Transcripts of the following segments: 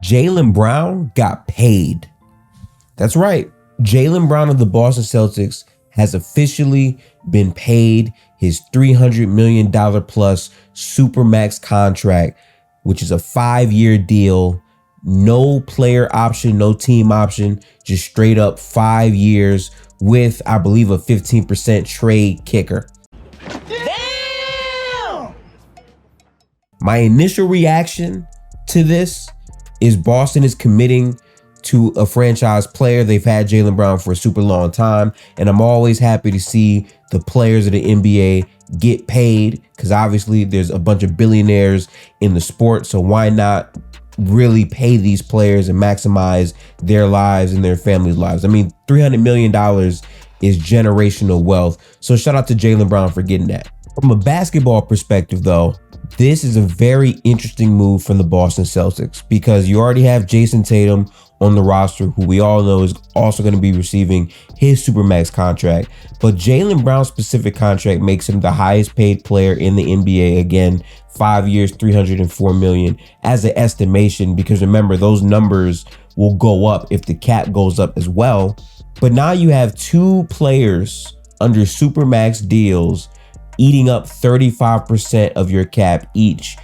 Jaylen Brown got paid. That's right. Jaylen Brown of the Boston Celtics has officially been paid his $300 million plus Supermax contract, which is a 5-year deal. No player option, no team option, just straight up 5 years with, I believe, a 15% trade kicker. Damn! My initial reaction to this is Boston is committing to a franchise player. They've had Jaylen Brown for a super long time, and I'm always happy to see the players of the NBA get paid, because obviously there's a bunch of billionaires in the sport, so why not really pay these players and maximize their lives and their families' lives? I mean, $300 million is generational wealth, so shout out to Jaylen Brown for getting that. From a basketball perspective, though, this is a very interesting move from the Boston Celtics, because you already have Jason Tatum on the roster, who we all know is also going to be receiving his Supermax contract. But Jaylen Brown's specific contract makes him the highest paid player in the NBA. Again, 5 years, $304 million as an estimation, because remember, those numbers will go up if the cap goes up as well. But now you have two players under Supermax deals eating up 35% of your cap each,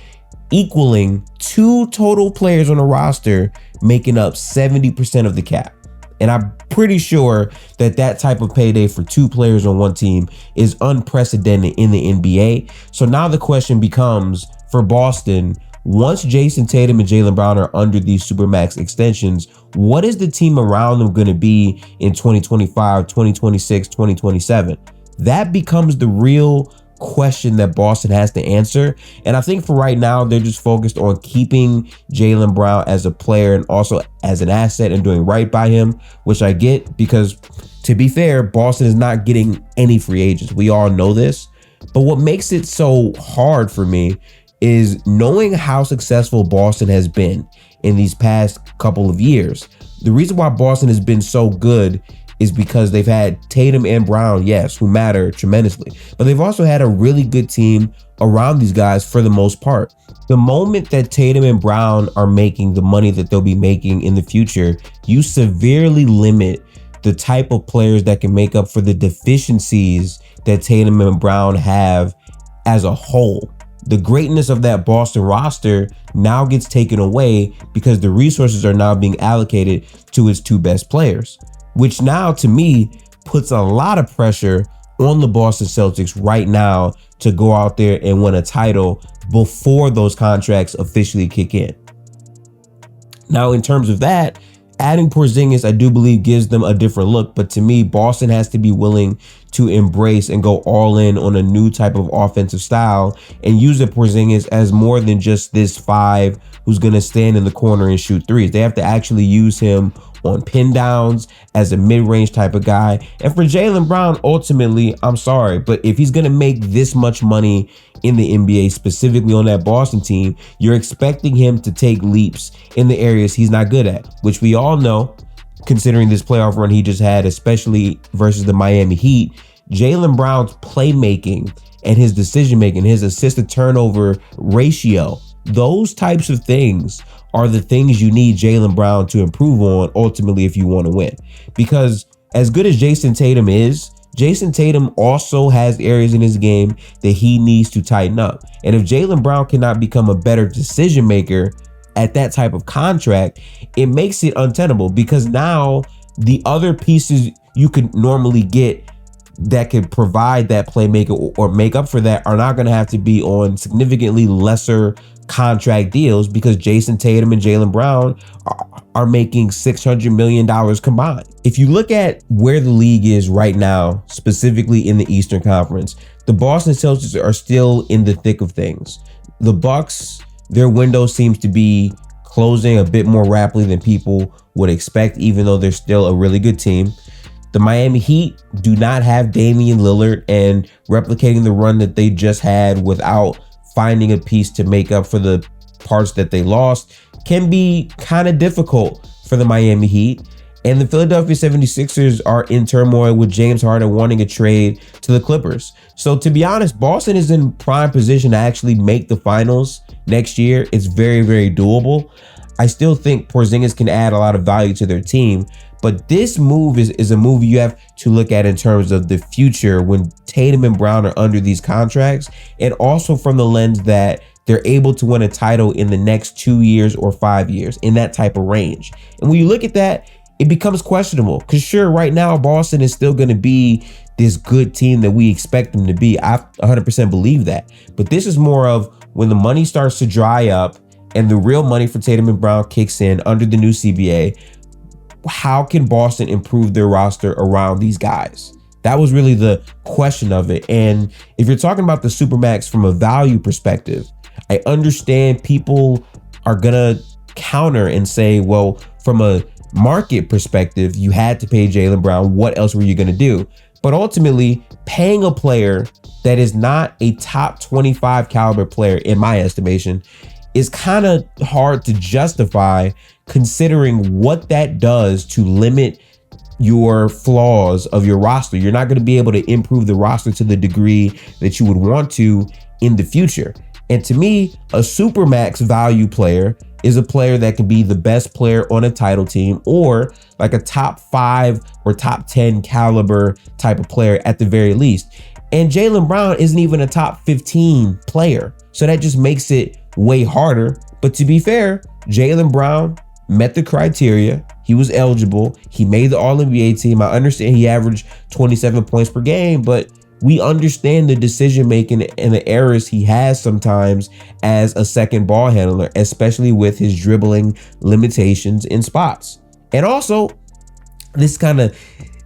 equaling two total players on the roster making up 70% of the cap. And I'm pretty sure that that type of payday for two players on one team is unprecedented in the NBA. So now the question becomes, for Boston, once Jason Tatum and Jaylen Brown are under these Supermax extensions, what is the team around them going to be in 2025, 2026, 2027? That becomes the real question that Boston has to answer. And I think for right now, they're just focused on keeping Jaylen Brown as a player and also as an asset and doing right by him, which I get, because to be fair, Boston is not getting any free agents. We all know this. But what makes it so hard for me is knowing how successful Boston has been in these past couple of years. The reason why Boston has been so good is because they've had Tatum and Brown, yes, who matter tremendously, but they've also had a really good team around these guys for the most part. The moment that Tatum and Brown are making the money that they'll be making in the future, you severely limit the type of players that can make up for the deficiencies that Tatum and Brown have as a whole. The greatness of that Boston roster now gets taken away because the resources are now being allocated to its two best players, which now to me puts a lot of pressure on the Boston Celtics right now to go out there and win a title before those contracts officially kick in. Now, in terms of that, adding Porzingis, I do believe, gives them a different look. But to me, Boston has to be willing to embrace and go all in on a new type of offensive style and use the Porzingis as more than just this 5 who's going to stand in the corner and shoot threes. They have to actually use him on pin downs as a mid-range type of guy. And for Jaylen Brown, ultimately, I'm sorry, but if he's going to make this much money in the NBA, specifically on that Boston team, you're expecting him to take leaps in the areas he's not good at, which we all know, considering this playoff run he just had, especially versus the Miami Heat. Jaylen Brown's playmaking and his decision-making, his assist-to-turnover ratio, those types of things are the things you need Jaylen Brown to improve on ultimately if you want to win. Because as good as Jason Tatum is, Jason Tatum also has areas in his game that he needs to tighten up. And if Jaylen Brown cannot become a better decision maker at that type of contract, it makes it untenable, because now the other pieces you could normally get that could provide that playmaker or make up for that are not going to have to be on significantly lesser contract deals, because Jason Tatum and Jaylen Brown are making $600 million combined. If you look at where the league is right now, specifically in the Eastern Conference, the Boston Celtics are still in the thick of things. The Bucks, their window seems to be closing a bit more rapidly than people would expect, even though they're still a really good team. The Miami Heat do not have Damian Lillard, and replicating the run that they just had without finding a piece to make up for the parts that they lost can be kind of difficult for the Miami Heat. And the Philadelphia 76ers are in turmoil with James Harden wanting a trade to the Clippers. So to be honest, Boston is in prime position to actually make the finals next year. It's very, very doable. I still think Porzingis can add a lot of value to their team. But this move is a move you have to look at in terms of the future when Tatum and Brown are under these contracts, and also from the lens that they're able to win a title in the next 2 years or 5 years, in that type of range. And when you look at that, it becomes questionable, because sure, right now Boston is still going to be this good team that we expect them to be. I 100% believe that. But this is more of when the money starts to dry up and the real money for Tatum and Brown kicks in under the new CBA. How can Boston improve their roster around these guys? That was really the question of it. And if you're talking about the Supermax from a value perspective, I understand people are gonna counter and say, well, from a market perspective, you had to pay Jaylen Brown. What else were you gonna do? But ultimately, paying a player that is not a top 25 caliber player, in my estimation, is kind of hard to justify, considering what that does to limit your flaws of your roster. You're not going to be able to improve the roster to the degree that you would want to in the future. And to me, a supermax value player is a player that can be the best player on a title team, or like a top 5 or top 10 caliber type of player at the very least. And Jaylen Brown isn't even a top 15 player. So that just makes it way harder. But to be fair, Jaylen Brown met the criteria. He was eligible. He made the All-NBA team. I understand he averaged 27 points per game, but we understand the decision making and the errors he has sometimes as a second ball handler, especially with his dribbling limitations in spots. And also, this is kind of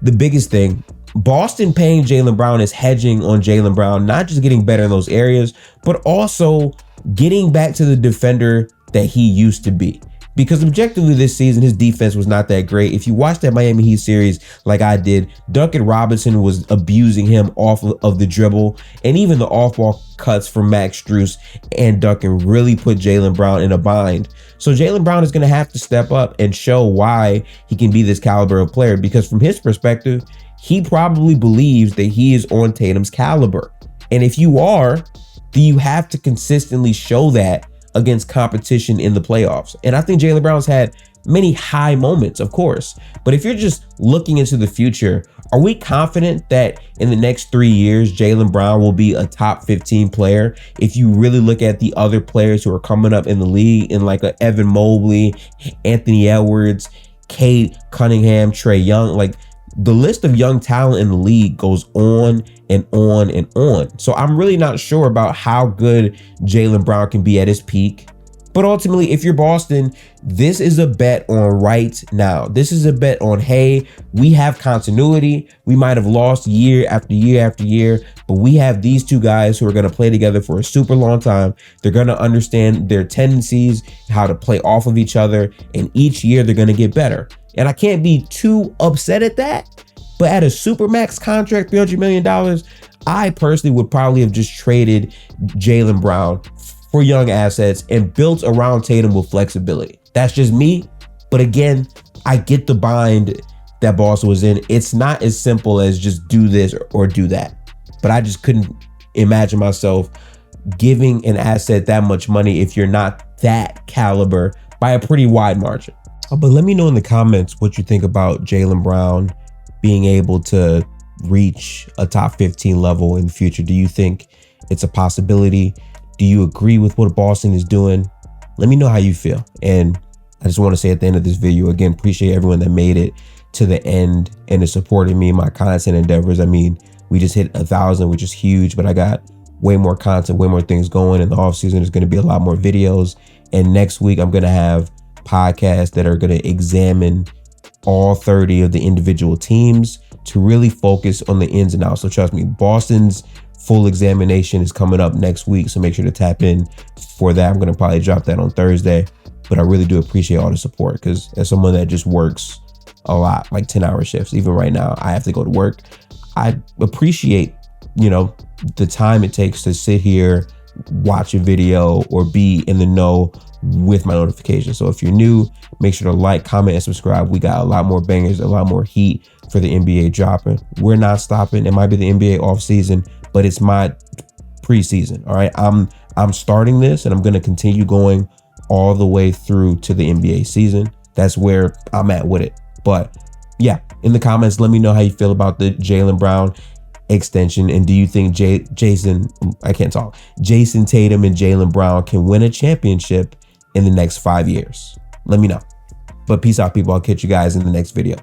the biggest thing. Boston paying Jaylen Brown is hedging on Jaylen Brown, not just getting better in those areas, but also getting back to the defender that he used to be. Because objectively this season, his defense was not that great. If you watched that Miami Heat series like I did, Duncan Robinson was abusing him off of the dribble, and even the off-ball cuts from Max Strus and Duncan really put Jaylen Brown in a bind. So Jaylen Brown is going to have to step up and show why he can be this caliber of player, because from his perspective, he probably believes that he is on Tatum's caliber. And if you are, then you have to consistently show that against competition in the playoffs. And I think Jaylen Brown's had many high moments, of course. But if you're just looking into the future, are we confident that in the next 3 years, Jaylen Brown will be a top 15 player? If you really look at the other players who are coming up in the league, in like a Evan Mobley, Anthony Edwards, Cade Cunningham, Trae Young, like the list of young talent in the league goes on and on and on. So I'm really not sure about how good Jaylen Brown can be at his peak. But ultimately, if you're Boston, this is a bet on right now. This is a bet on, hey, we have continuity. We might have lost year after year after year, but we have these two guys who are going to play together for a super long time. They're going to understand their tendencies, how to play off of each other, and each year they're going to get better. And I can't be too upset at that. But at a supermax contract, $300 million, I personally would probably have just traded Jaylen Brown for young assets and built around Tatum with flexibility. That's just me. But again, I get the bind that Boston was in. It's not as simple as just do this or do that. But I just couldn't imagine myself giving an asset that much money if you're not that caliber by a pretty wide margin. But let me know in the comments what you think about Jaylen Brown being able to reach a top 15 level in the future. Do you think it's a possibility? Do you agree with what Boston is doing? Let me know how you feel. And I just want to say at the end of this video, again, appreciate everyone that made it to the end and is supporting me in my content endeavors. I mean, we just hit 1,000, which is huge, but I got way more content, way more things going. In the off season, there's going to be a lot more videos. And next week, I'm going to have podcasts that are going to examine all 30 of the individual teams to really focus on the ins and outs. So trust me, Boston's full examination is coming up next week. So make sure to tap in for that. I'm going to probably drop that on Thursday, but I really do appreciate all the support, because as someone that just works a lot, like 10-hour shifts, even right now, I have to go to work. I appreciate, the time it takes to sit here, watch a video, or be in the know with my notifications. So if you're new, make sure to like, comment, and subscribe. We got a lot more bangers, a lot more heat for the NBA dropping. We're not stopping. It might be the NBA off season, but it's my preseason. All right. I'm starting this, and I'm going to continue going all the way through to the NBA season. That's where I'm at with it. But yeah, in the comments, let me know how you feel about the Jaylen Brown extension, and do you think Jason Tatum and Jaylen Brown can win a championship in the next 5 years? Let me know. But peace out, people. I'll catch you guys in the next video.